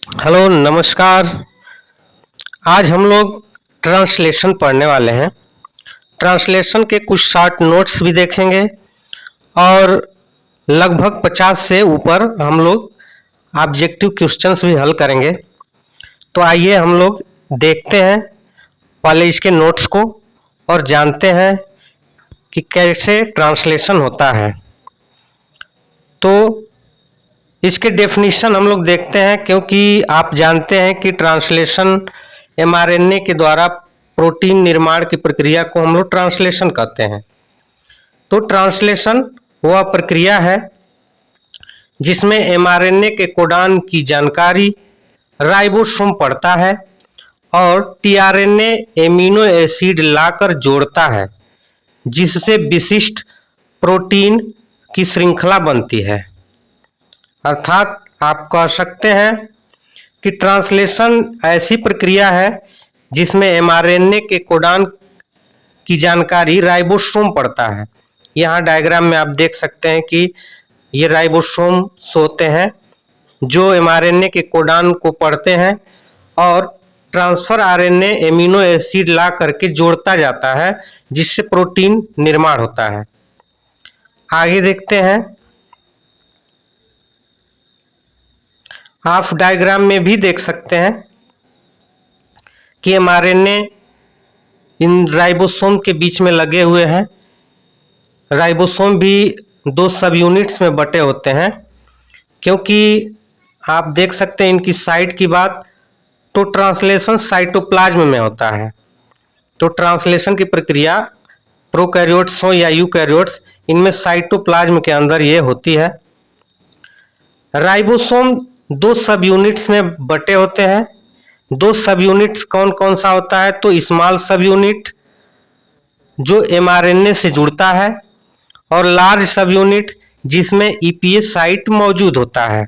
Hello, नमस्कार। आज हम लोग ट्रांसलेशन पढ़ने वाले हैं। ट्रांसलेशन के कुछ शॉर्ट नोट्स भी देखेंगे और लगभग 50 से ऊपर हम लोग ऑब्जेक्टिव क्वेश्चंस भी हल करेंगे। तो आइए हम लोग देखते हैं पहले इसके नोट्स को और जानते हैं कि कैसे ट्रांसलेशन होता है। तो इसके डेफिनेशन हम लोग देखते हैं, क्योंकि आप जानते हैं कि ट्रांसलेशन एमआरएनए के द्वारा प्रोटीन निर्माण की प्रक्रिया को हम लोग ट्रांसलेशन कहते हैं। तो ट्रांसलेशन वह प्रक्रिया है जिसमें एमआरएनए के कोडान की जानकारी राइबोसोम पढ़ता है और टीआरएनए एमिनो एसिड लाकर जोड़ता है, जिससे विशिष्ट प्रोटीन की श्रृंखला बनती है। अर्थात आप कह सकते हैं कि ट्रांसलेशन ऐसी प्रक्रिया है जिसमें एमआरएनए के कोडान की जानकारी राइबोसोम पढ़ता है। यहाँ डायग्राम में आप देख सकते हैं कि ये राइबोसोम्स होते हैं जो एमआरएनए के कोडान को पढ़ते हैं और ट्रांसफर आरएनए एमिनो एसिड ला करके जोड़ता जाता है, जिससे प्रोटीन निर्माण होता है। आगे देखते हैं। आप डायग्राम में भी देख सकते हैं कि एमआरएनए इन राइबोसोम के बीच में लगे हुए हैं। राइबोसोम भी दो सब यूनिट्स में बटे होते हैं, क्योंकि आप देख सकते हैं इनकी साइट की बात, तो ट्रांसलेशन साइटोप्लाज्म में होता है। तो ट्रांसलेशन की प्रक्रिया प्रोकैरियोट्स हो या यूकैरियोट्स, इनमें साइटोप्लाज्म के अंदर ये होती है। राइबोसोम दो सब यूनिट्स में बटे होते हैं। दो सब यूनिट्स कौन कौन सा होता है? तो स्मॉल सब यूनिट जो एमआरएनए से जुड़ता है और लार्ज सब यूनिट जिसमें ईपीएस साइट मौजूद होता है।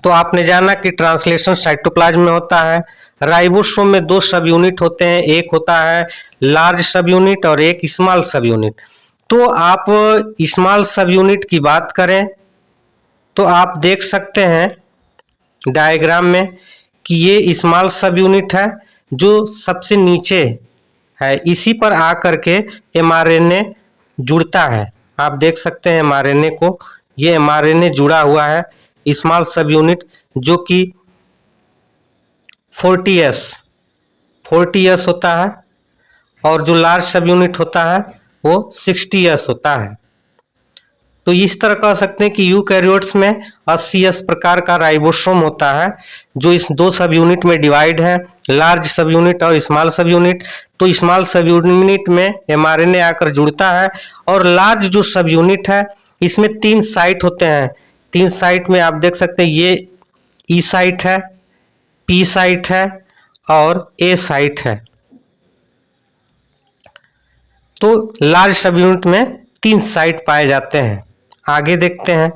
तो आपने जाना कि ट्रांसलेशन साइटोप्लाज्म में होता है। राइबोसोम में दो सब यूनिट होते हैं, एक होता है लार्ज सब यूनिट और एक स्मॉल सब यूनिट। तो आप स्मॉल सब यूनिट की बात करें तो आप देख सकते हैं डायग्राम में कि ये स्मॉल सब यूनिट है जो सबसे नीचे है। इसी पर आकर के एमआरएनए जुड़ता है। आप देख सकते हैं एमआरएनए को, ये एमआरएनए जुड़ा हुआ है स्मॉल सब यूनिट जो कि 40S होता है, और जो लार्ज सब यूनिट होता है वो 60S होता है। तो इस तरह कह सकते हैं कि यूकैरियोट्स में 80S प्रकार का राइबोसोम होता है, जो इस दो सब यूनिट में डिवाइड है, लार्ज सब यूनिट और स्मॉल सब यूनिट। तो स्मॉल सब यूनिट में एमआरएनए आकर जुड़ता है, और लार्ज जो सब यूनिट है इसमें 3 साइट होते हैं। 3 साइट में आप देख सकते हैं, ये ई साइट है, पी साइट है और ए साइट है। तो लार्ज सब यूनिट में 3 साइट पाए जाते हैं। आगे देखते हैं।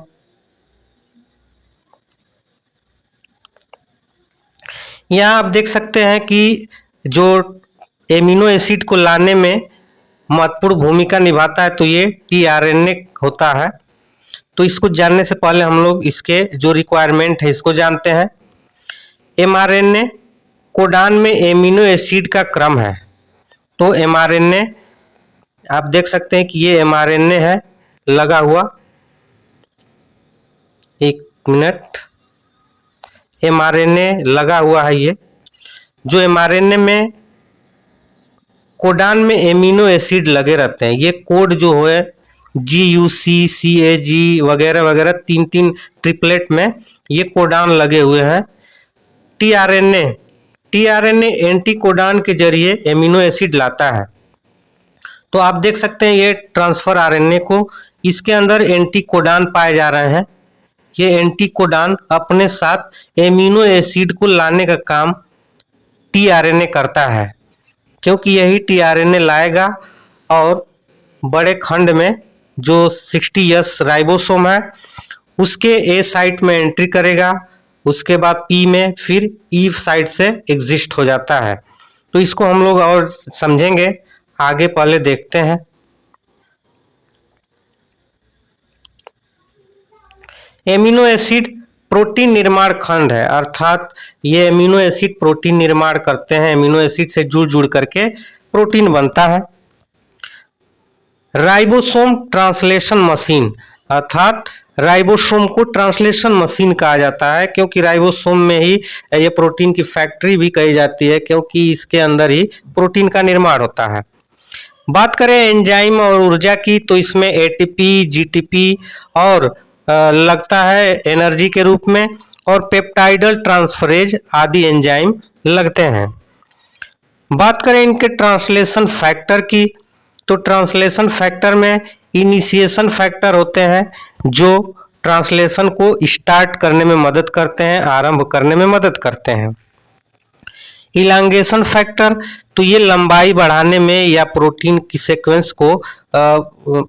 यहाँ आप देख सकते हैं कि जो एमिनो एसिड को लाने में महत्वपूर्ण भूमिका निभाता है, तो ये टीआरएनए होता है। तो इसको जानने से पहले हम लोग इसके जो रिक्वायरमेंट है इसको जानते हैं। एमआरएनए कोडान में एमिनो एसिड का क्रम है। तो एमआरएनए आप देख सकते हैं कि ये एमआरएनए है लगा हुआ। एक मिनट, एमआरएनए लगा हुआ है। ये जो एमआरएनए में कोडान में एमिनो एसिड लगे रहते हैं, ये कोड जो है GUC, CAG वगैरह वगैरह 3 ट्रिपलेट में ये कोडान लगे हुए हैं। टीआरएनए एंटी कोडान के जरिए एमिनो एसिड लाता है। तो आप देख सकते हैं ये ट्रांसफर आरएनए को, इसके अंदर एंटी कोडान पाए जा रहे हैं। ये एंटी कोडान अपने साथ एमिनो एसिड को लाने का काम टीआरएनए करता है, क्योंकि यही टीआरएनए लाएगा और बड़े खंड में जो 60S राइबोसोम है उसके ए साइट में एंट्री करेगा, उसके बाद पी में, फिर ई साइट से एग्जिस्ट हो जाता है। तो इसको हम लोग और समझेंगे आगे, पहले देखते हैं। एमिनो एसिड प्रोटीन निर्माण खंड है, अर्थात ये एमिनो एसिड प्रोटीन निर्माण करते हैं, एमिनो एसिड से जुड़ जुड़ करके प्रोटीन बनता है। राइबोसोम ट्रांसलेशन मशीन, अर्थात राइबोसोम को ट्रांसलेशन मशीन कहा जाता है, क्योंकि राइबोसोम में ही ये प्रोटीन की फैक्ट्री भी कही जाती है, क्योंकि इसके अंदर ही प्रोटीन का निर्माण होता है। बात करें एंजाइम और ऊर्जा की, तो इसमें एटीपी, जीटीपी और लगता है एनर्जी के रूप में, और पेप्टाइडल ट्रांसफरेज आदि एंजाइम लगते हैं। बात करें इनके ट्रांसलेशन फैक्टर की, तो ट्रांसलेशन फैक्टर में इनिशिएशन फैक्टर होते हैं जो ट्रांसलेशन को स्टार्ट करने में मदद करते हैं, आरंभ करने में मदद करते हैं। इलांगेशन फैक्टर, तो ये लंबाई बढ़ाने में या प्रोटीन की सीक्वेंस को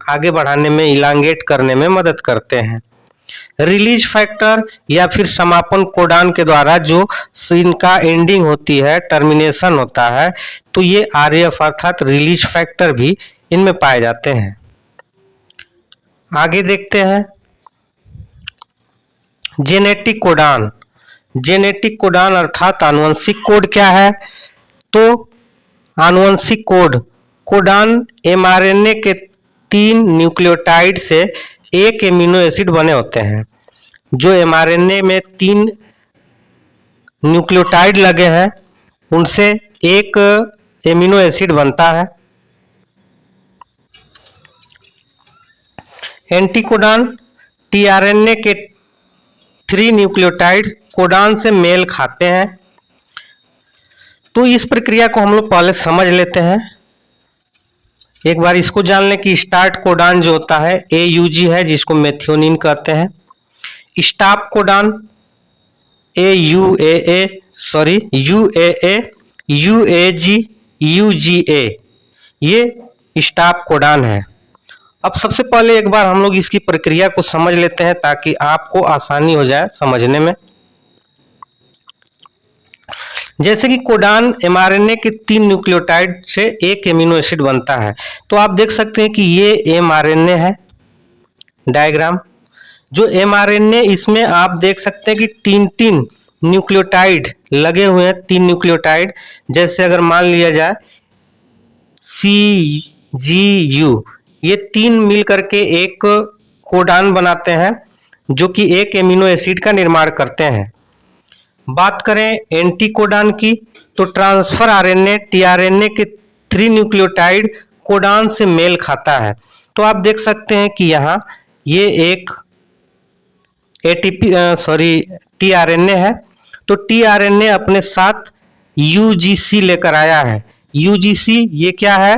आगे बढ़ाने में, इलांगेट करने में मदद करते हैं। रिलीज फैक्टर या फिर समापन कोडान के द्वारा जो इनका एंडिंग होती है, टर्मिनेशन होता है, तो ये आरएफ अर्थात रिलीज फैक्टर भी इनमें पाए जाते हैं। आगे देखते हैं जेनेटिक कोडान। जेनेटिक कोडान अर्थात आनुवंशिक कोड क्या है, तो आनुवंशिक कोड कोडान एमआरएनए के 3 न्यूक्लियोटाइड से एक एमिनो एसिड बने होते हैं। जो एमआरएनए में 3 न्यूक्लियोटाइड लगे हैं उनसे एक एमिनो एसिड बनता है। एंटीकोडान टीआरएनए के 3 न्यूक्लियोटाइड कोडान से मेल खाते हैं। तो इस प्रक्रिया को हम लोग पहले समझ लेते हैं। एक बार इसको जान लें कि स्टार्ट कोडान जो होता है एयूजी है, जिसको मेथियोनिन कहते हैं। स्टॉप कोडान यूएए, यूएजी, यूजीए, ये स्टॉप कोडान है। अब सबसे पहले एक बार हम लोग इसकी प्रक्रिया को समझ लेते हैं ताकि आपको आसानी हो जाए समझने में। जैसे कि कोडान एमआरएनए के 3 न्यूक्लियोटाइड से एक एमिनो एसिड बनता है, तो आप देख सकते हैं कि ये एमआरएनए है, डायग्राम। जो एमआरएनए, इसमें आप देख सकते हैं कि 3 न्यूक्लियोटाइड लगे हुए हैं, 3 न्यूक्लियोटाइड। जैसे अगर मान लिया जाए CGU, ये 3 मिल करके एक कोडान बनाते हैं जो कि एक एमिनो एसिड का निर्माण करते हैं। बात करें एंटीकोडान की, तो ट्रांसफर आरएनए टीआरएनए के 3 न्यूक्लियोटाइड कोडान से मेल खाता है। तो आप देख सकते हैं कि यहाँ ये एक टीआरएनए है, तो टीआरएनए अपने साथ यूजीसी लेकर आया है। यूजीसी ये क्या है,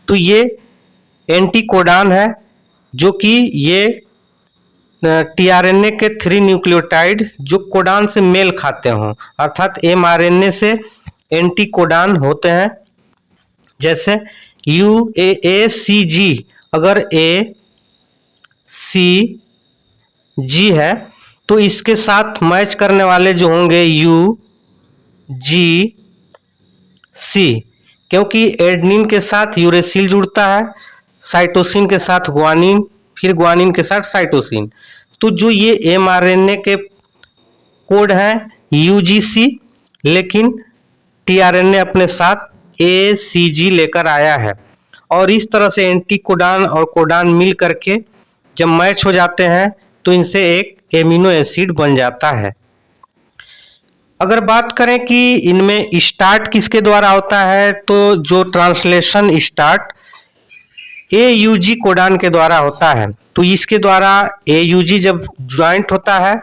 तो ये एंटीकोडान है जो कि ये टीआरएनए के 3 न्यूक्लियोटाइड जो कोडान से मेल खाते हों, अर्थात एमआरएनए से एंटीकोडान होते हैं। जैसे UAACG, अगर ACG है तो इसके साथ मैच करने वाले जो होंगे UGC, क्योंकि एडेनिन के साथ यूरेसिल जुड़ता है, साइटोसिन के साथ ग्वानिन, फिर ग्वानिन के साथ साइटोसिन। तो जो ये एमआरएनए के कोड हैं UGC, लेकिन टीआरएनए अपने साथ ACG लेकर आया है। और इस तरह से एंटीकोडान और कोडान मिल करके जब मैच हो जाते हैं तो इनसे एक एमिनो एसिड बन जाता है। अगर बात करें कि इनमें स्टार्ट किसके द्वारा होता है, तो जो ट्रांसलेशन स्टार्ट AUG कोडान के द्वारा होता है। तो इसके द्वारा AUG जब ज्वाइंट होता है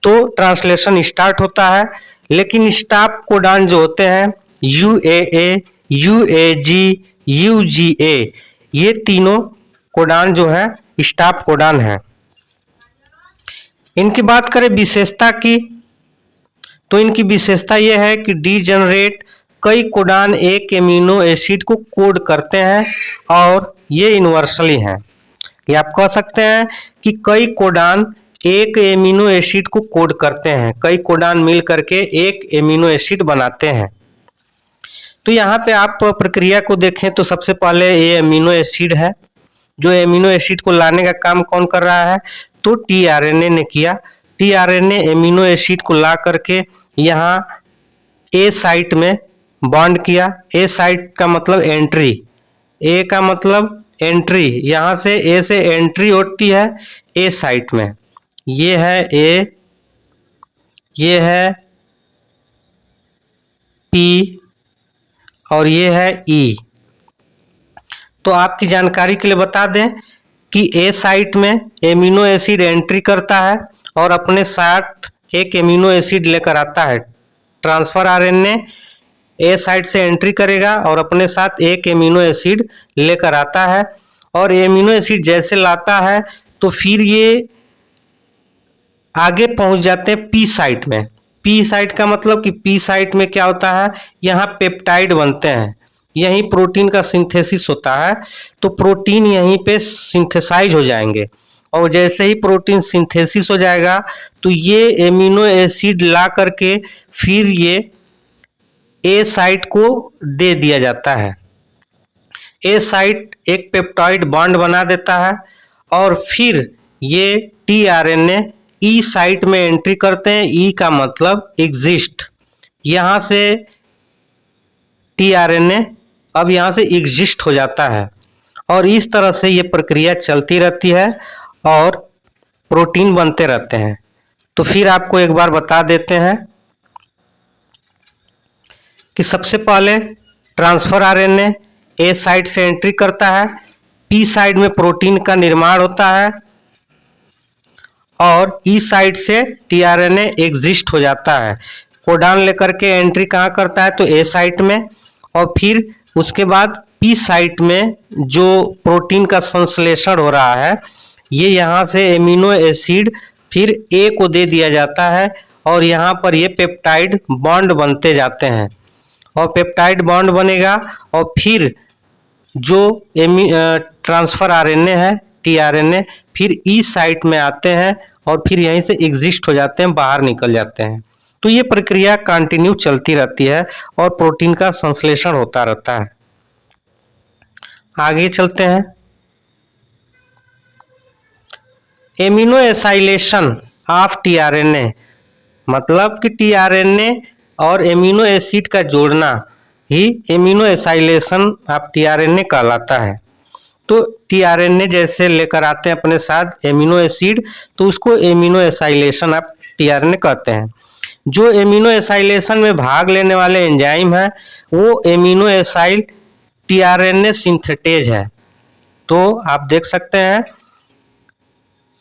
तो ट्रांसलेशन स्टार्ट होता है। लेकिन स्टॉप कोडान जो होते हैं UAA, UAG, UGA, ये तीनों कोडान जो है स्टॉप कोडान है। इनकी बात करें विशेषता की, तो इनकी विशेषता यह है कि डीजेनरेट कई कोडान एक एमिनो एसिड को कोड करते हैं और ये यूनिवर्सली हैं। ये आप कह सकते हैं कि कई कोडान एक एमिनो एसिड को कोड करते हैं, कई कोडान मिल करके एक एमिनो एसिड बनाते हैं। तो यहाँ पे आप प्रक्रिया को देखें तो सबसे पहले ये एमिनो एसिड है। जो एमिनो एसिड को लाने का काम कौन कर रहा है, तो टीआरएनए ने किया। टीआरएनए एमिनो एसिड को ला करके यहाँ ए साइट में बॉन्ड किया। ए साइट का मतलब एंट्री, ए का मतलब एंट्री, यहाँ से ए से एंट्री होती है ए साइट में। ये है ए, ये है पी और ये है ई। तो आपकी जानकारी के लिए बता दें कि ए साइट में एमिनो एसिड एंट्री करता है और अपने साथ एक एमिनो एसिड लेकर आता है। ट्रांसफर आरएनए ए साइट से एंट्री करेगा और अपने साथ एक एमिनो एसिड लेकर आता है, और एमिनो एसिड जैसे लाता है तो फिर ये आगे पहुंच जाते हैं पी साइट में। पी साइट का मतलब कि पी साइट में क्या होता है, यहाँ पेप्टाइड बनते हैं, यहीं प्रोटीन का सिंथेसिस होता है। तो प्रोटीन यहीं पे सिंथेसाइज हो जाएंगे, और जैसे ही प्रोटीन सिंथेसिस हो जाएगा तो ये एमिनो एसिड ला करके फिर ये ए साइट को दे दिया जाता है। ए साइट एक पेप्टाइड बॉन्ड बना देता है और फिर ये टीआरएनए ई साइट में एंट्री करते हैं। ई का मतलब एग्जिस्ट, यहाँ से टीआरएनए अब यहाँ से एग्जिस्ट हो जाता है, और इस तरह से ये प्रक्रिया चलती रहती है और प्रोटीन बनते रहते हैं। तो फिर आपको एक बार बता देते हैं कि सबसे पहले ट्रांसफर आरएनए ए साइट से एंट्री करता है, पी साइट में प्रोटीन का निर्माण होता है और ई साइट से टीआरएनए एग्जिस्ट हो जाता है। कोडान लेकर के एंट्री कहाँ करता है, तो ए साइट में, और फिर उसके बाद पी साइट में जो प्रोटीन का संश्लेषण हो रहा है, ये यहाँ से एमिनो एसिड फिर ए को दे दिया जाता है और यहाँ पर ये पेप्टाइड बॉन्ड बनते जाते हैं, और पेप्टाइड बॉन्ड बनेगा और फिर जो ट्रांसफर आरएनए है टीआरएनए फिर ई साइट में आते हैं और फिर यहीं से एग्जिस्ट हो जाते हैं, बाहर निकल जाते हैं। तो ये प्रक्रिया कंटिन्यू चलती रहती है और प्रोटीन का संश्लेषण होता रहता है। आगे चलते हैं। एमिनो एसाइलेशन ऑफ टीआरएनए, मतलब कि टीआरएनए और एमिनो एसिड का जोड़ना ही एमिनो एसाइलेशन ऑफ टीआरएनए कहलाता है। तो टीआरएनए जैसे लेकर आते हैं अपने साथ एमिनो एसिड, तो उसको एमिनो एसाइलेशन ऑफ टीआरएनए कहते हैं। जो एमिनो एसाइलेशन में भाग लेने वाले एंजाइम है वो एमिनो एसाइल टीआरएनए सिंथेटेज है। तो आप देख सकते हैं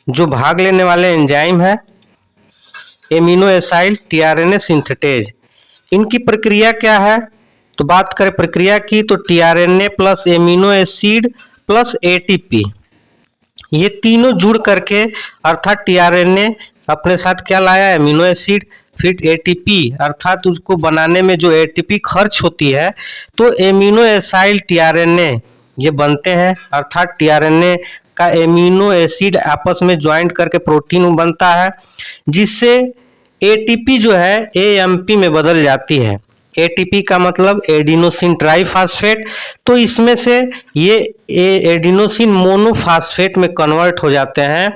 जो भाग लेने वाले एंजाइम है एमिनो एसाइल टीआरएनए सिंथेटेज, इनकी प्रक्रिया क्या है। तो बात करें प्रक्रिया की तो tRNA plus amino acid plus ATP, ये तीनों जुड़ करके अर्थात टीआरएनए अपने साथ क्या लाया, एमिनो एसिड, फिर एटीपी अर्थात उसको बनाने में जो एटीपी खर्च होती है, तो एमिनो एसाइल टीआरएनए ये बनते हैं, अर्थात टीआरएनए का एमिनो एसिड आपस में ज्वाइंट करके प्रोटीन बनता है, जिससे एटीपी जो है एएमपी में बदल जाती है। एटीपी का मतलब एडिनोसिन ट्राइफॉस्फेट, तो इसमें से ये एडिनोसिन मोनोफॉस्फेट में कन्वर्ट हो जाते हैं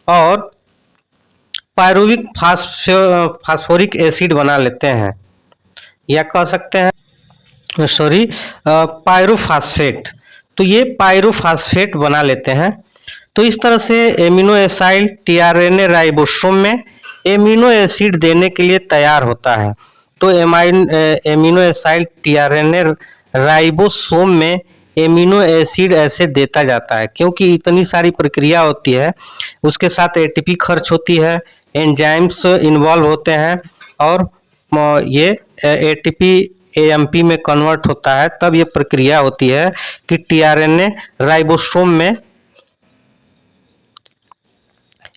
और पायरुविक फास्फोरिक एसिड बना लेते हैं, या कह सकते हैं पायरोफॉस्फेट। तो ये पायरोफॉस्फेट बना लेते हैं। तो इस तरह से एमिनो एसाइल टीआरएनए राइबोसोम में एमिनो एसिड देने के लिए तैयार होता है। तो एमिनो एसाइल टीआरएनए राइबोसोम में एमिनो एसिड ऐसे देता जाता है, क्योंकि इतनी सारी प्रक्रिया होती है, उसके साथ एटीपी खर्च होती है, एंजाइम्स इन्वॉल्व होते हैं और ये एटीपी एएमपी में कन्वर्ट होता है, तब ये प्रक्रिया होती है कि टीआरएनए राइबोसोम में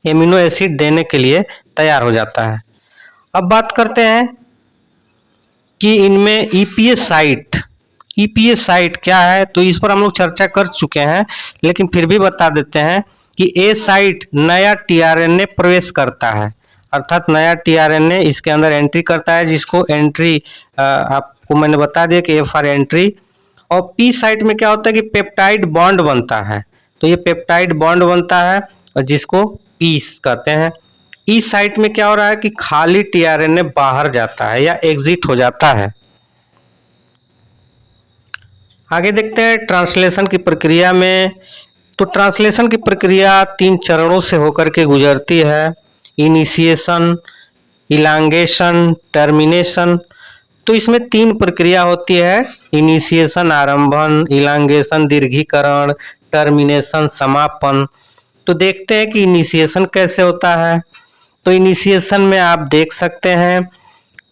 एमिनो एसिड देने के लिए तैयार हो जाता है। अब बात करते हैं कि इनमें ईपीएस साइट क्या है। तो इस पर हम लोग चर्चा कर चुके हैं, लेकिन फिर भी बता देते हैं कि ए साइट नया टीआरएनए प्रवेश करता है, अर्थात नया टीआरएनए इसके अंदर एंट्री करता है, जिसको एंट्री आपको मैंने बता दिया कि ए फॉर एंट्री। और पी साइट में क्या होता है कि पेप्टाइड बॉन्ड बनता है, तो ये पेप्टाइड बॉन्ड बनता है और जिसको पीस कहते हैं। इस साइट में क्या हो रहा है कि खाली टीआरएनए बाहर जाता है या एग्जिट हो जाता है। आगे देखते हैं ट्रांसलेशन की प्रक्रिया में। तो ट्रांसलेशन की प्रक्रिया 3 चरणों से होकर के गुजरती है। Initiation, elongation, termination. तो इसमें 3 प्रक्रिया होती है। इनिशिएशन आरंभन, इलांगेशन दीर्घीकरण, टर्मिनेशन समापन। तो देखते हैं कि इनिशिएशन कैसे होता है। तो इनिशिएशन में आप देख सकते हैं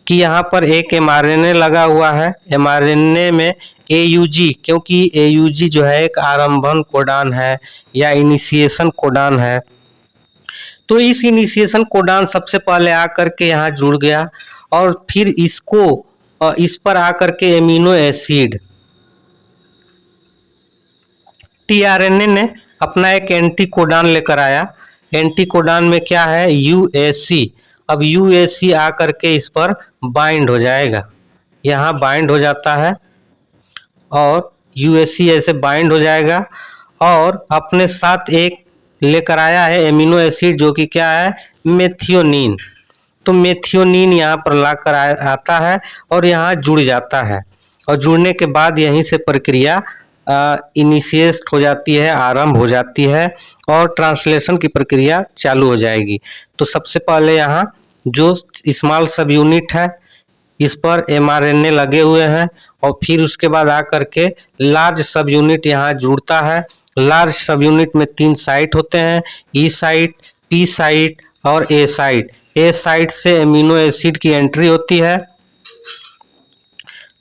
कि यहाँ पर एक एमआरएनए लगा हुआ है। एमआरएनए में एयूजी, क्योंकि एयूजी जो है एक आरंभन कोडान है या इनिशिएशन कोडान है। तो इस इनिशिएशन कोडान सबसे पहले आकर के यहाँ जुड़ गया और फिर इस पर आकर के एमिनो एसिड टीआरएनए ने अपना एक एंटी कोडान लेकर आया। एंटी कोडान में क्या है, यूएसी। अब यूएसी आकर के इस पर बाइंड हो जाएगा, यहाँ बाइंड हो जाता है और यूएसी ऐसे बाइंड हो जाएगा और अपने साथ एक लेकर आया है एमिनो एसिड जो कि क्या है, मेथियोनिन। तो मेथियोनिन यहाँ पर लाकर आता है और यहाँ जुड़ जाता है और जुड़ने के बाद यहीं से प्रक्रिया इनिशिएट हो जाती है, आरंभ हो जाती है और ट्रांसलेशन की प्रक्रिया चालू हो जाएगी। तो सबसे पहले यहाँ जो स्मॉल सब यूनिट है इस पर एमआरएनए लगे हुए हैं और फिर उसके बाद आकर के लार्ज सब यूनिट यहाँ जुड़ता है। लार्ज सब यूनिट में 3 साइट होते हैं, ई साइट, पी साइट और ए साइट। ए साइट से एमिनो एसिड की एंट्री होती है।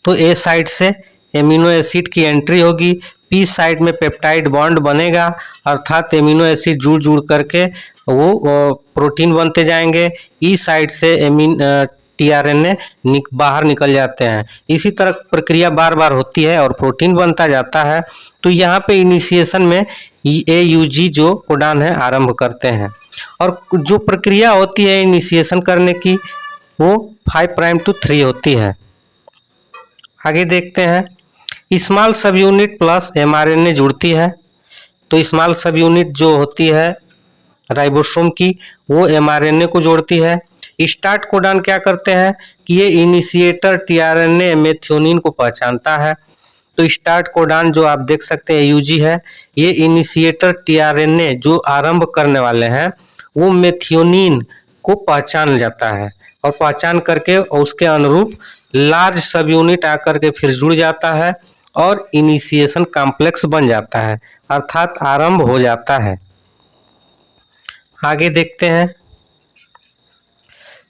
तो ए साइट से एमिनो एसिड की एंट्री होगी, पी साइट में पेप्टाइड बॉन्ड बनेगा अर्थात एमिनो एसिड जुड़ जुड़ करके वो प्रोटीन बनते जाएंगे। ई साइट से टीआरएनए बाहर निकल जाते हैं। इसी तरह प्रक्रिया बार बार होती है और प्रोटीन बनता जाता है। तो यहाँ पे इनिशिएशन में एयूजी जो कोडान है आरंभ करते हैं और जो प्रक्रिया होती है इनिशिएशन करने की वो 5 प्राइम टू 3 होती है। आगे देखते हैं स्मॉल सब यूनिट प्लस एमआरएनए जुड़ती है। तो स्मॉल सब यूनिट जो होती है राइबोसोम की वो एमआरएनए को जोड़ती है। स्टार्ट कोडान क्या करते हैं कि ये इनिशिएटर टीआरएनए मेथियोनिन को पहचानता है। तो स्टार्ट कोडान जो आप देख सकते हैं यूजी है, ये इनिशिएटर टीआरएनए जो आरंभ करने वाले हैं वो मेथियोनिन को पहचान जाता है और पहचान करके उसके अनुरूप लार्ज सब यूनिट आकर के फिर जुड़ जाता है और इनिशिएशन कॉम्प्लेक्स बन जाता है अर्थात आरंभ हो जाता है। आगे देखते हैं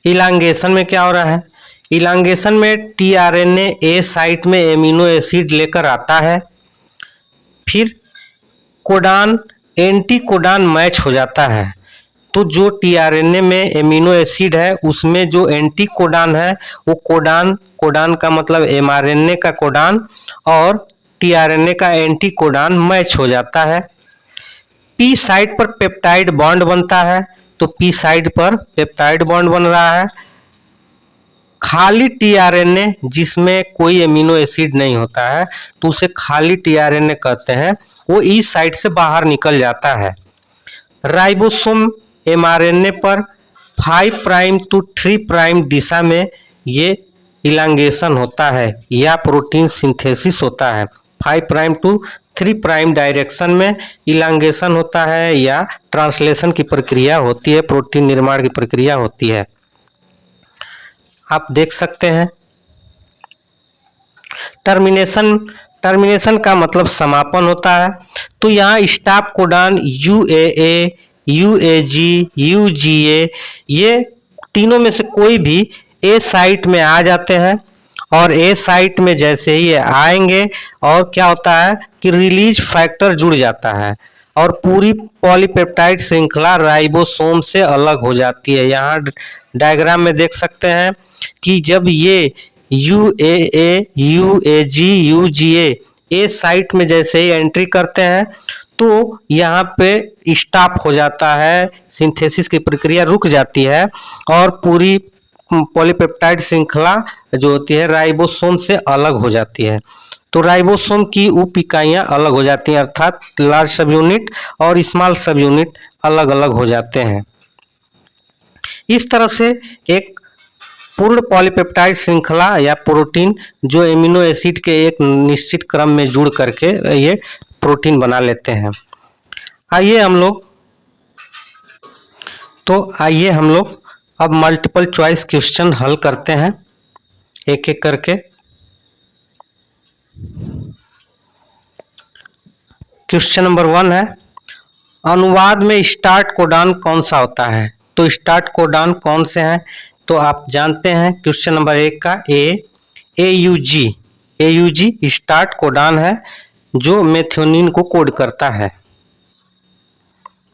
इलांगेशन में क्या हो रहा है। इलांगेशन में टीआरएनए ए साइट में एमिनो एसिड लेकर आता है, फिर कोडान एंटी कोडान मैच हो जाता है। तो जो टीआरएनए में एमिनो एसिड है उसमें जो एंटी कोडान है वो कोडान का मतलब एमआरएनए का कोडान और टीआरएनए का एंटी कोडान मैच हो जाता है। पी साइट पर पेप्टाइड बॉन्ड बनता है। तो पी साइट पर पेप्टाइड बॉन्ड बन रहा है। खाली टीआरएनए जिसमें कोई एमिनो एसिड नहीं होता है तो उसे खाली टीआरएनए कहते हैं, वो इस साइट से बाहर निकल जाता है। राइबोसोम एमआरएनए पर 5 प्राइम टू 3 प्राइम दिशा में ये इलांगेशन होता है या प्रोटीन सिंथेसिस होता है। 5 प्राइम टू 3 प्राइम डायरेक्शन में इलांगेशन होता है या ट्रांसलेशन की प्रक्रिया होती है, प्रोटीन निर्माण की प्रक्रिया होती है। आप देख सकते हैं टर्मिनेशन का मतलब समापन होता है। तो यहाँ स्टॉप कोडान यूएए, यूएजी, यूजीए ये तीनों में से कोई भी ए साइट में आ जाते हैं और ए साइट में जैसे ही आएंगे और क्या होता है कि रिलीज फैक्टर जुड़ जाता है और पूरी पॉलीपेप्टाइड श्रृंखला राइबोसोम से अलग हो जाती है। यहाँ डायग्राम में देख सकते हैं कि जब ये यूएए, यूएजी, यूजीए ए साइट में जैसे ही एंट्री करते हैं तो यहाँ पे स्टॉप हो जाता है, सिंथेसिस की प्रक्रिया रुक जाती है और पूरी पॉलीपेप्टाइड श्रृंखला जो होती है राइबोसोम से अलग हो जाती है। तो राइबोसोम की उप इकाइयाँ अलग हो जाती हैं अर्थात लार्ज सब यूनिट और स्मॉल सब यूनिट अलग अलग हो जाते हैं। इस तरह से एक पूर्ण पॉलीपेप्टाइड श्रृंखला या प्रोटीन जो एमिनो एसिड के एक निश्चित क्रम में जुड़ करके ये प्रोटीन बना लेते हैं। आइए हम लोग अब मल्टीपल चॉइस क्वेश्चन हल करते हैं एक एक करके। क्वेश्चन नंबर 1 है, अनुवाद में स्टार्ट कोडान कौन सा होता है? तो स्टार्ट कोडान कौन से हैं तो आप जानते हैं। क्वेश्चन नंबर 1 का AUG स्टार्ट कोडान है जो मेथियोनिन को कोड करता है।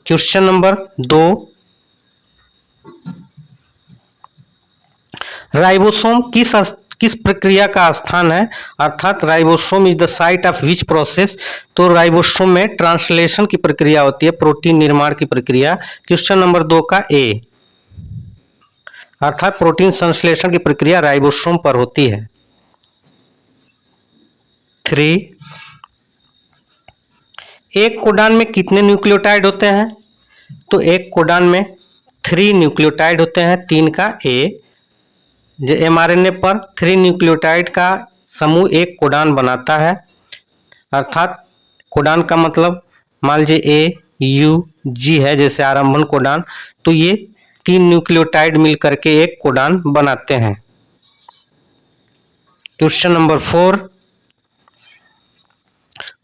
क्वेश्चन नंबर 2, राइबोसोम किस प्रक्रिया का स्थान है, अर्थात ribosome is the site of which process? तो राइबोसोम में ट्रांसलेशन की प्रक्रिया होती है, प्रोटीन निर्माण की प्रक्रिया। क्वेश्चन नंबर 2 का ए, अर्थात प्रोटीन संश्लेषण की प्रक्रिया राइबोसोम पर होती है। 3, एक कोडान में कितने न्यूक्लियोटाइड होते हैं? तो एक कोडान में 3 न्यूक्लियोटाइड होते हैं। 3 का ए, जो mRNA पर 3 न्यूक्लियोटाइड का समूह एक कोडान बनाता है, अर्थात कोडान का मतलब मान लीजिए AUG है जैसे आरंभन कोडान, तो ये 3 न्यूक्लियोटाइड मिलकर के एक कोडान बनाते हैं। क्वेश्चन नंबर 4,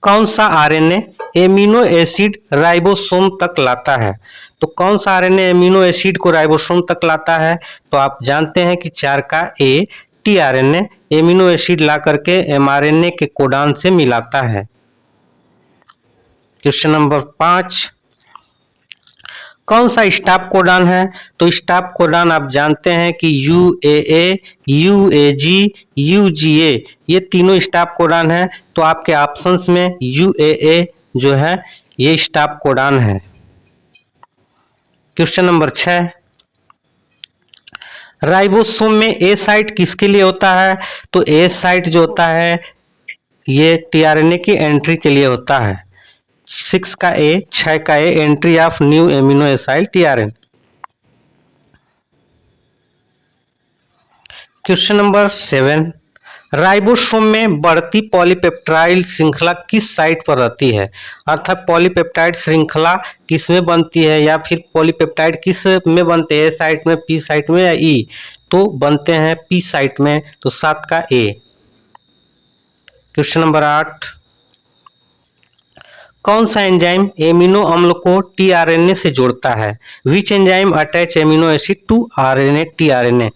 कौन सा आरएनए एमिनो एसिड राइबोसोम तक लाता है? तो कौन सा आरएनए एमिनो एसिड को राइबोसोम तक लाता है? तो आप जानते हैं कि 4 का ए, टीआरएनए एमिनो एसिड ला करके एमआरएनए के कोडान से मिलाता है। क्वेश्चन नंबर 5, कौन सा स्टॉप कोडान है? तो स्टॉप कोडान आप जानते हैं कि UAA, UAG, UGA ये तीनों स्टॉप कोडान है। तो आपके ऑप्शंस में UAA जो है ये स्टॉप कोडान है। क्वेश्चन नंबर 6, राइबोसोम में ए साइट किसके लिए होता है? तो ए साइट जो होता है ये टीआरएनए की एंट्री के लिए होता है। 6 का A, entry of new amino acyl tRNA. Question number 7, ribosome में बढ़ती पॉलीपेप्टाइड श्रृंखला किस साइट पर रहती है? अर्थात पॉलीपेप्टाइड श्रृंखला किस में बनती है या फिर पॉलीपेप्टाइड किस में बनते हैं, ए साइट में, पी साइट में या ई? तो बनते हैं पी साइट में, तो 7 का ए। क्वेश्चन नंबर 8, कौन सा एंजाइम एमिनो अम्ल को टीआरएनए से जोड़ता है? Which enzyme attach amino acid to RNA tRNA?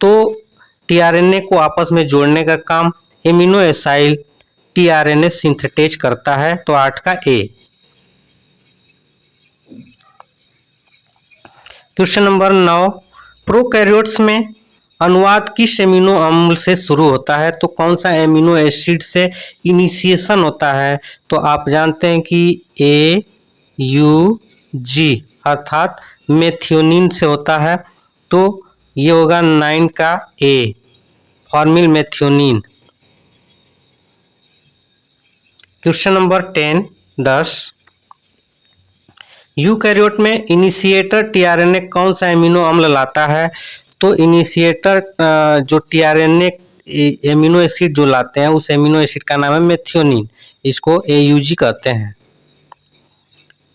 तो टीआरएनए को आपस में जोड़ने का काम एमिनो एसाइल टीआरएनए सिंथेटेज करता है, तो 8 का ए। क्वेश्चन नंबर 9, प्रोकैरियोट्स में अनुवाद किस एमिनो अम्ल से शुरू होता है? तो कौन सा एमिनो एसिड से इनिशिएशन होता है? तो आप जानते हैं कि AUG अर्थात मेथियोनिन से होता है, तो ये होगा 9 का A, formyl methionine. Question number 10, eukaryote में इनिशिएटर टीआरएनए कौन सा एमिनो अम्ल लाता है? तो इनिशिएटर जो टीआरएनए एमिनो एसिड जो लाते हैं उस एमिनो एसिड का नाम है मेथियोनिन, इसको AUG कहते हैं।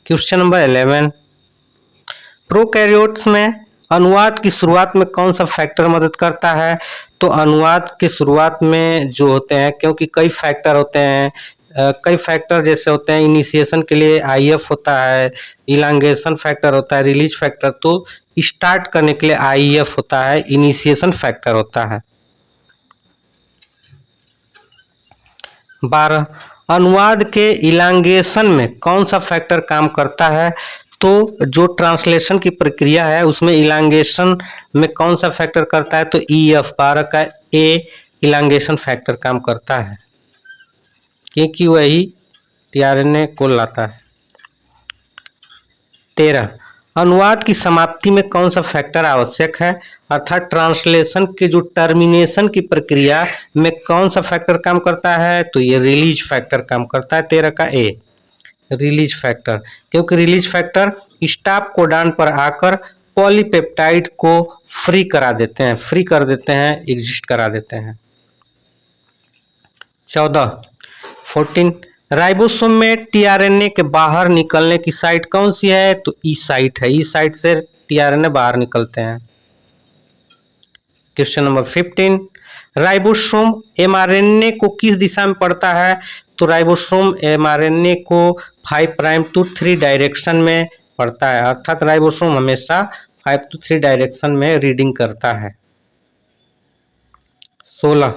क्वेश्चन नंबर 11, प्रोकैरियोट्स में अनुवाद की शुरुआत में कौन सा फैक्टर मदद करता है? तो अनुवाद की शुरुआत में जो होते हैं, क्योंकि कई फैक्टर होते हैं, कई फैक्टर जैसे होते हैं, इनिशिएशन के लिए IF होता है, इलांगेशन फैक्टर होता है, रिलीज फैक्टर, तो स्टार्ट करने के लिए IF होता है, इनिशिएशन फैक्टर होता है। 12, अनुवाद के इलांगेशन में कौन सा फैक्टर काम करता है? तो जो ट्रांसलेशन की प्रक्रिया है उसमें इलांगेशन में कौन सा फैक्टर करता है? तो EF 12 का ए, इलांगेशन फैक्टर काम करता है, क्योंकि वही टीआरएनए को लाता है। 13, अनुवाद की समाप्ति में कौन सा फैक्टर आवश्यक है? अर्थात ट्रांसलेशन के जो टर्मिनेशन की प्रक्रिया में कौन सा फैक्टर काम करता है? तो ये रिलीज फैक्टर काम करता है। 13 का ए, रिलीज फैक्टर, क्योंकि रिलीज फैक्टर स्टॉप कोडान पर आकर पॉलीपेप्टाइड को फ्री करा देते हैं, फ्री कर देते हैं, एग्जिस्ट करा देते हैं। 14 राइबोसोम में टीआरएनए के बाहर निकलने की साइट कौन सी है? तो ई साइट है, ई साइट से टीआरएनए बाहर निकलते हैं। क्वेश्चन नंबर 15 राइबोसोम एमआरएनए को किस दिशा में पढ़ता है? तो राइबोसोम एमआरएनए को 5 प्राइम टू 3 डायरेक्शन में पढ़ता है, अर्थात राइबोसोम हमेशा 5 to 3 डायरेक्शन में रीडिंग करता है। 16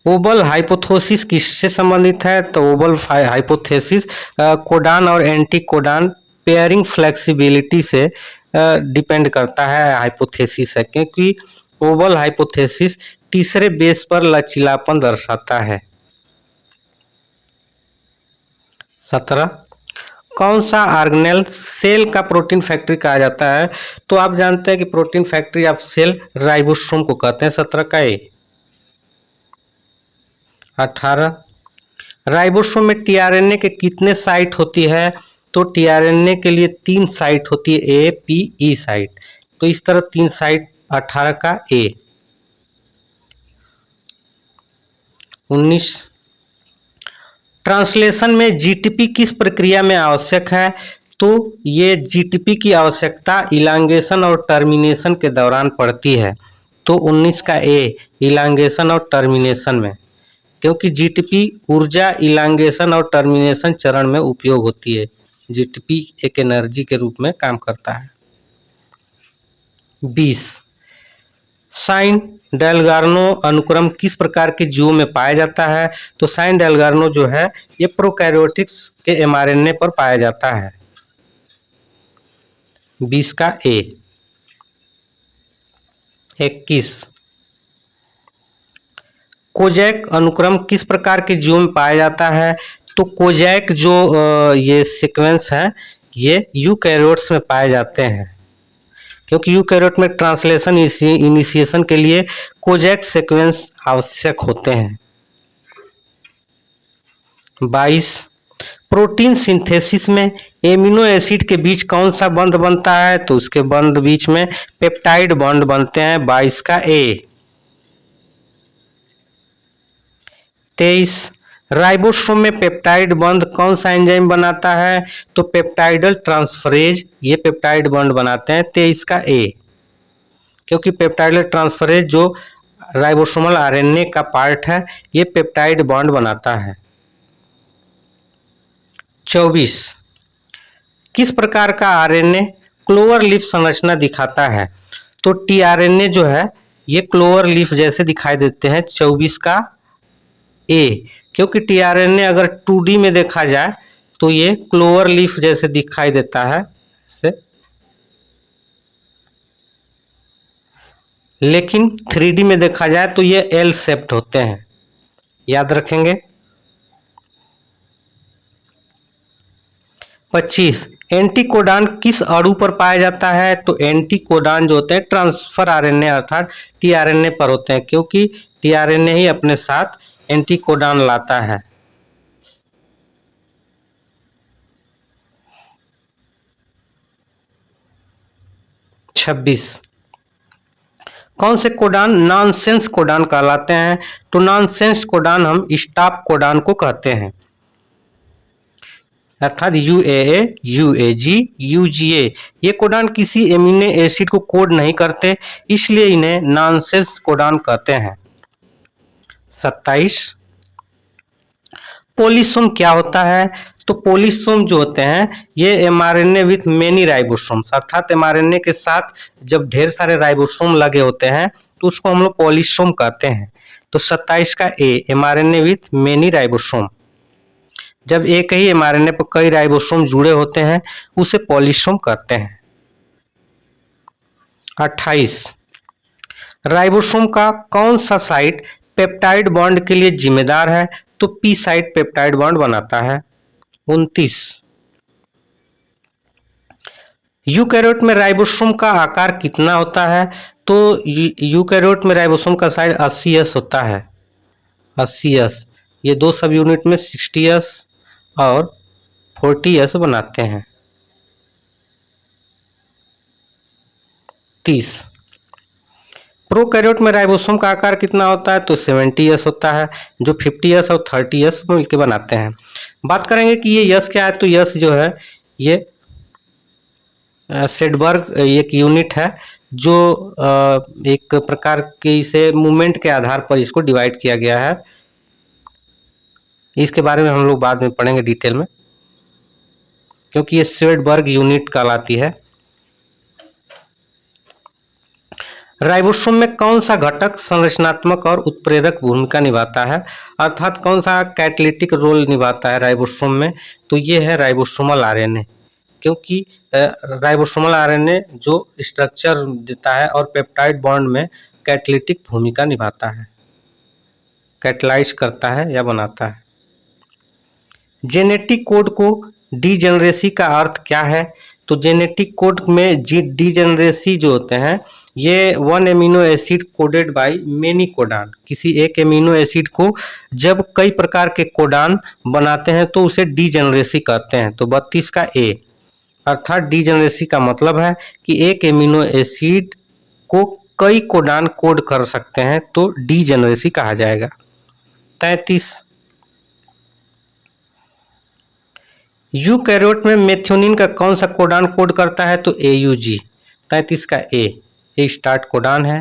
ओबल हाइपोथेसिस किससे संबंधित है? तो ओबल हाइपोथेसिस कोडान और एंटी कोडान पेयरिंग फ्लेक्सिबिलिटी से डिपेंड करता है, हाइपोथेसिस है, क्योंकि ओबल हाइपोथेसिस तीसरे बेस पर लचीलापन दर्शाता है। 17 कौन सा ऑर्गेनेल सेल का प्रोटीन फैक्ट्री कहा जाता है? तो आप जानते हैं कि protein factory of cell ribosome को कहते हैं। 17 का ए। 18 राइबोसोम में टीआरएनए के कितने साइट होती है? तो टीआरएनए के लिए 3 साइट होती है, ए पी ई साइट, तो इस तरह 3 साइट। 18 का ए। 19 ट्रांसलेशन में जीटीपी किस प्रक्रिया में आवश्यक है? तो ये जीटीपी की आवश्यकता इलांगेशन और टर्मिनेशन के दौरान पड़ती है। तो 19 का ए इलांगेशन और टर्मिनेशन में, क्योंकि जीटीपी ऊर्जा इलांगेशन और टर्मिनेशन चरण में उपयोग होती है। जीटीपी एक एनर्जी के रूप में काम करता है। 20 साइन डेलगार्नो अनुक्रम किस प्रकार के जीवों में पाया जाता है? तो साइन डेलगार्नो जो है ये प्रोकैरियोटिक्स के एमआरएनए पर पाया जाता है। 20 का ए। 21 कोजैक अनुक्रम किस प्रकार के जीवों में पाया जाता है? तो कोजैक जो ये सीक्वेंस है ये यूकैरियोट्स में पाए जाते हैं, क्योंकि यूकैरियोट में ट्रांसलेशन इनिशिएशन के लिए कोजैक सीक्वेंस आवश्यक होते हैं। 22 प्रोटीन सिंथेसिस में एमिनो एसिड के बीच कौन सा बंध बनता है? तो उसके बंध बीच में पेप्टाइड बॉन्ड बनते हैं। 22 का ए। 23 राइबोसोम में पेप्टाइड बॉन्ड कौन सा एंजाइम बनाता है? तो पेप्टाइडल ट्रांसफरेज ये पेप्टाइड बॉन्ड बनाते हैं। 23 का ए, क्योंकि पेप्टाइडल ट्रांसफरेज जो राइबोसोमल आरएनए का पार्ट है ये पेप्टाइड बॉन्ड बनाता है। 24 किस प्रकार का आरएनए क्लोवर लीफ संरचना दिखाता है? तो टीआरएनए जो है ये क्लोवर लीफ जैसे दिखाई देते हैं। 24 का ए, क्योंकि टीआरएनए अगर 2D में देखा जाए तो ये क्लोवर लीफ जैसे दिखाई देता है से, लेकिन 3D में देखा जाए तो ये एल शेप्ड होते हैं, याद रखेंगे। 25 एंटीकोडान किस अणु पर पाया जाता है? तो एंटीकोडान जो होते हैं ट्रांसफर आरएनए अर्थात टीआरएनए पर होते हैं, क्योंकि टीआरएनए ही अपने साथ एंटीकोडान लाता है। 26 कौन से कोडान नॉनसेंस कोडान कहलाते हैं? तो नॉनसेंस कोडान हम स्टॉप कोडान को कहते हैं, अर्थात UAA, UAG, UGA ये कोडान किसी एमिनो एसिड को कोड नहीं करते, इसलिए इन्हें नॉनसेंस कोडान कहते हैं। 27 पोलिसोम क्या होता है? तो पोलिसोम जो होते हैं ये एमआरएनए विथ मेनी राइबोसोम्स, अर्थात एमआरएनए के साथ जब ढेर सारे राइबोसोम लगे होते हैं तो उसको हम लोग पोलिसोम कहते हैं। तो 27 का ए एमआरएनए विथ मेनी राइबोसोम, जब एक ही एमआरएनए पर कई राइबोसोम जुड़े होते हैं उसे पोलिसोम कहते हैं। 28 राइबोसोम का कौन सा साइट पेप्टाइड बॉन्ड के लिए जिम्मेदार है? तो पी साइट पेप्टाइड बॉन्ड बनाता है। 29 यूकैरियोट में राइबोसोम का आकार कितना होता है? तो यूकैरियोट में राइबोसोम का साइज 80s होता है। 80s ये दो सब यूनिट में 60s और 40s बनाते हैं। 30। प्रोकैरियोट में राइबोसोम का आकार कितना होता है? तो 70 यस होता है, जो 50 यस और 30 यस मिलकर बनाते हैं। बात करेंगे कि ये यस क्या है, तो यस जो है ये सेडबर्ग एक यूनिट है जो एक प्रकार के इसे मूवमेंट के आधार पर इसको डिवाइड किया गया है। इसके बारे में हम लोग बाद में पढ़ेंगे डिटेल में, क्योंकि ये सेडबर्ग यूनिट कहलाती है। राइबोसोम में कौन सा घटक संरचनात्मक और उत्प्रेरक भूमिका निभाता है, अर्थात कौन सा कैटालिटिक रोल निभाता है राइबोसोम में? तो ये है राइबोसोमल आरएनए, क्योंकि राइबोसोमल आरएनए जो स्ट्रक्चर देता है और पेप्टाइड बॉन्ड में कैटालिटिक भूमिका निभाता है, कैटलाइज करता है या बनाता है। जेनेटिक कोड को डीजेनरेसी का अर्थ क्या है? तो जेनेटिक कोड में डीजेनरेसी जो होते हैं ये one amino acid coded by many codon, किसी एक एमिनो एसिड को जब कई प्रकार के कोडान बनाते हैं तो उसे डीजेनरेसी कहते हैं। तो 32 का ए, अर्थात डीजेनरेसी का मतलब है कि एक एमिनो एसिड को कई कोडान कोड कर सकते हैं तो डीजेनरेसी कहा जाएगा। 33, यूकैरियोट में मेथियोनिन का कौन सा कोडान कोड करता है? तो AUG। 33 का ए स्टार्ट कोडान है।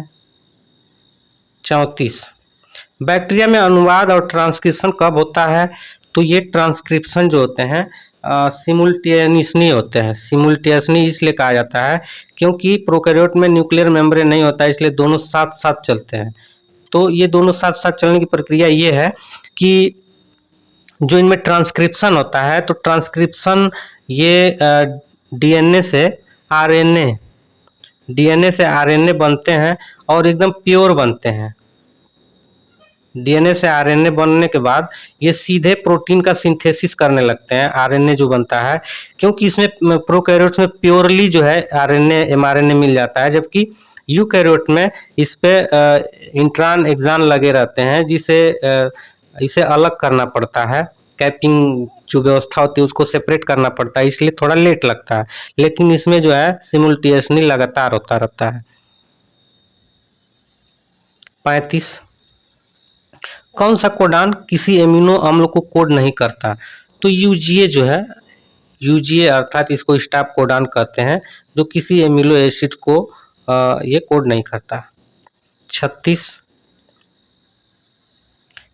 34, बैक्टीरिया में अनुवाद और ट्रांसक्रिप्शन कब होता है? तो ये ट्रांसक्रिप्शन जो होते हैं सिमुल्टेनियसली होते हैं। सिमुल्टेनियसली इसलिए कहा जाता है क्योंकि प्रोकैरियोट में न्यूक्लियर मेम्ब्रेन नहीं होता है, इसलिए दोनों साथ साथ चलते हैं। तो ये दोनों साथ साथ चलने की प्रक्रिया ये है कि जो इनमें ट्रांसक्रिप्शन होता है, तो ट्रांसक्रिप्शन ये डीएनए से आरएनए बनते हैं और एकदम प्योर बनते हैं। डीएनए से आरएनए बनने के बाद ये सीधे प्रोटीन का सिंथेसिस करने लगते हैं, आरएनए जो बनता है, क्योंकि इसमें प्रोकैरियोट्स में प्योरली जो है आरएनए एमआरएनए मिल जाता है, जबकि यूकैरियोट में इस पे इंट्रान एक्सान लगे रहते हैं, जिसे इसे अलग करना पड़ता है। कैपिंग जो व्यवस्था होती है उसको सेपरेट करना पड़ता है, इसलिए थोड़ा लेट लगता है, लेकिन इसमें जो है सिमुल्टेनियसली लगातार होता रहता है। 35, कौन सा कोडान किसी एमिनो अम्ल को कोड नहीं करता? तो यूजीए जो है, यूजीए अर्थात इसको स्टॉप कोडान कहते हैं, जो किसी एमिनो एसिड को ये कोड नहीं करता। 36,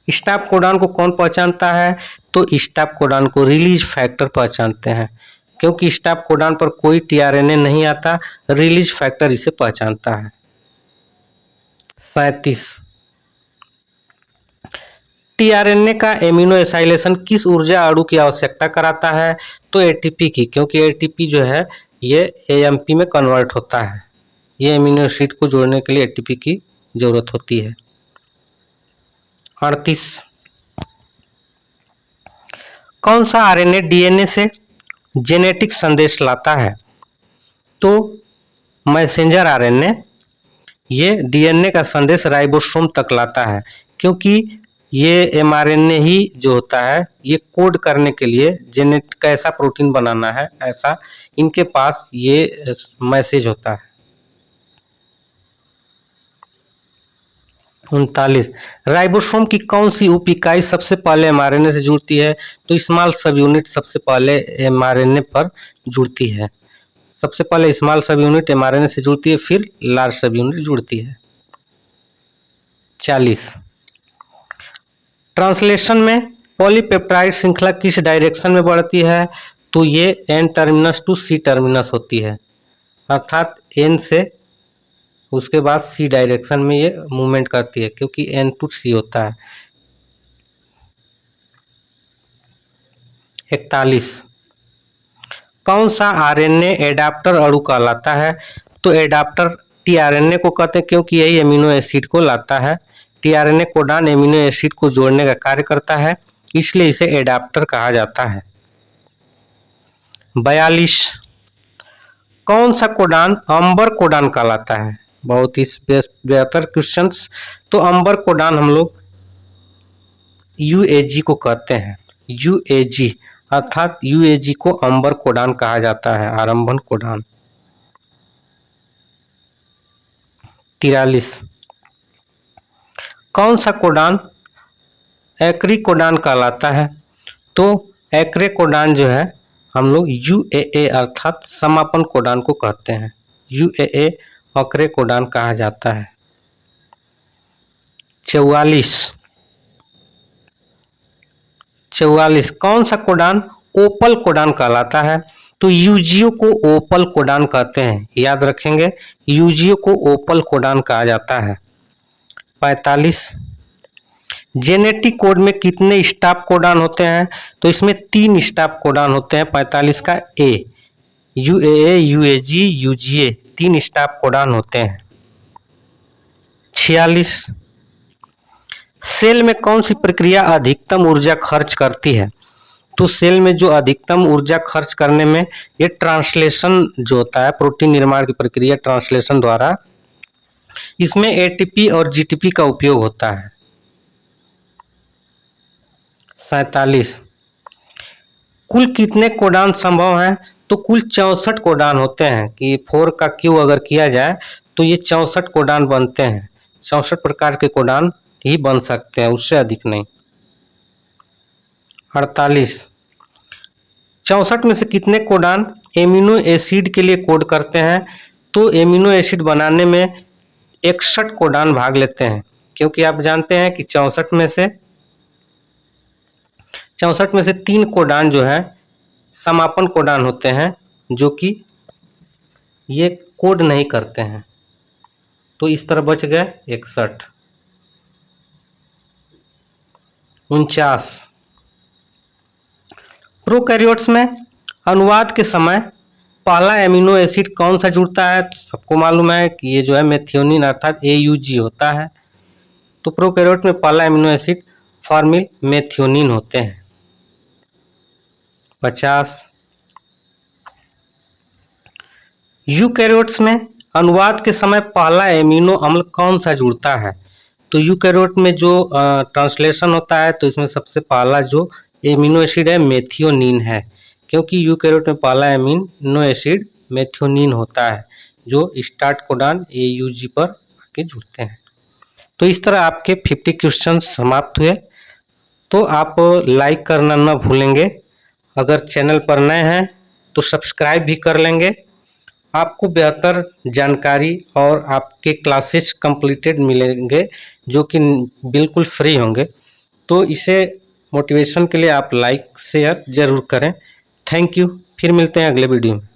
स्टॉप कोडान को कौन पहचानता है? तो स्टॉप कोडान को रिलीज फैक्टर पहचानते हैं, क्योंकि स्टॉप कोडान पर कोई टीआरएनए नहीं आता, रिलीज फैक्टर इसे पहचानता है। 37, टीआरएनए का एमिनो एसाइलेशन किस ऊर्जा अणु की आवश्यकता कराता है? तो एटीपी की, क्योंकि एटीपी जो है ये एएमपी में कन्वर्ट होता है। ये एमिनो एसिड को जोड़ने के लिए एटीपी की जरूरत होती है। 38, कौन सा आरएनए डीएनए से जेनेटिक संदेश लाता है? तो मैसेंजर आरएनए ये डीएनए का संदेश राइबोसोम तक लाता है, क्योंकि ये एमआरएनए ही जो होता है ये कोड करने के लिए जेनेटिक कैसा प्रोटीन बनाना है, ऐसा इनके पास ये मैसेज होता है। 39, राइबोसोम की कौन सी उप इकाई सबसे पहले एमआरएनए से जुड़ती है? तो स्मॉल सब यूनिट सबसे पहले एमआरएनए पर जुड़ती है। सबसे पहले स्मॉल सब यूनिट एमआरएनए से जुड़ती है, फिर लार्ज सब यूनिट जुड़ती है। 40, ट्रांसलेशन में पॉलीपेप्टाइड श्रृंखला किस डायरेक्शन में बढ़ती है? तो ये N terminus to C terminus होती है, अर्थात एन से उसके बाद सी डायरेक्शन में ये मूवमेंट करती है, क्योंकि एन टू सी होता है। 41, कौन सा आरएनए एडाप्टर अणु कहलाता है? तो एडाप्टर टीआरएनए को कहते हैं, क्योंकि यही एमिनो एसिड को लाता है। टीआरएनए कोडान एमिनो एसिड को जोड़ने का कार्य करता है, इसलिए इसे एडाप्टर कहा जाता है। 42, कौन सा कोडान अंबर कोडान कहलाता है? बहुत ही बेहतर क्वेश्चंस। तो अंबर कोडान हम लोग यूएजी को कहते हैं, यूएजी, अर्थात यूएजी को अंबर कोडान कहा जाता है, आरंभन कोडान। 43। कौन सा कोडान एक्री कोडान कहलाता है? तो एक्रे कोडान जो है हम लोग यूएए अर्थात समापन कोडान को कहते हैं। यूएए एक्रे कोडान कहा जाता है। 44 कौन सा कोडान ओपल कोडान कहलाता है? तो यूजियो को ओपल कोडान कहते हैं, याद रखेंगे, यूजियो को ओपल कोडान कहा जाता है। 45 जेनेटिक कोड में कितने स्टॉप कोडान होते हैं? तो इसमें 3 स्टॉप कोडान होते हैं। 45 का A, UAA, UAG, UGA, 3 stop codon होते हैं। 46 सेल में कौन सी प्रक्रिया अधिकतम ऊर्जा खर्च करती है? तो सेल में जो अधिकतम ऊर्जा खर्च करने में ये ट्रांसलेशन जो होता है, प्रोटीन निर्माण की प्रक्रिया ट्रांसलेशन द्वारा, इसमें एटीपी और जीटीपी का उपयोग होता है। 47 कुल कितने कोडान संभव हैं? तो कुल 64 कोडान होते हैं कि 4 का क्यू अगर किया जाए तो ये 64 कोडान बनते हैं। 64 प्रकार के कोडान ही बन सकते हैं, उससे अधिक नहीं। 48 64 में से कितने कोडान एमिनो एसिड के लिए कोड करते हैं? तो एमिनो एसिड बनाने में 61 कोडान भाग लेते हैं, क्योंकि आप जानते हैं कि 64 में से 3 कोडान जो है समापन कोडान होते हैं, जो कि ये कोड नहीं करते हैं, तो इस तरह बच गए 61। 49 प्रोकैरियोट्स में अनुवाद के समय पहला एमिनो एसिड कौन सा जुड़ता है? तो सबको मालूम है कि ये जो है मेथियोनिन अर्थात AUG होता है। तो प्रोकैरियोट में पहला एमिनो एसिड फॉर्मिल मेथियोनिन होते हैं। 50 यूकैरियोट्स में अनुवाद के समय पहला एमिनो अम्ल कौन सा जुड़ता है? तो यूकैरियोट में जो ट्रांसलेशन होता है तो इसमें सबसे पहला जो एमिनो एसिड है मेथियोनिन है, क्योंकि यूकैरियोट में पहला एमिनो एसिड मेथियोनिन होता है जो स्टार्ट कोडान AUG पर आके जुड़ते हैं। तो इस तरह आपके 50 क्वेश्चन समाप्त हुए। तो आप लाइक करना न भूलेंगे, अगर चैनल पर नए हैं तो सब्सक्राइब भी कर लेंगे। आपको बेहतर जानकारी और आपके क्लासेस कंप्लीटेड मिलेंगे जो कि बिल्कुल फ्री होंगे। तो इसे मोटिवेशन के लिए आप लाइक शेयर ज़रूर करें। Thank you. फिर मिलते हैं अगले वीडियो में।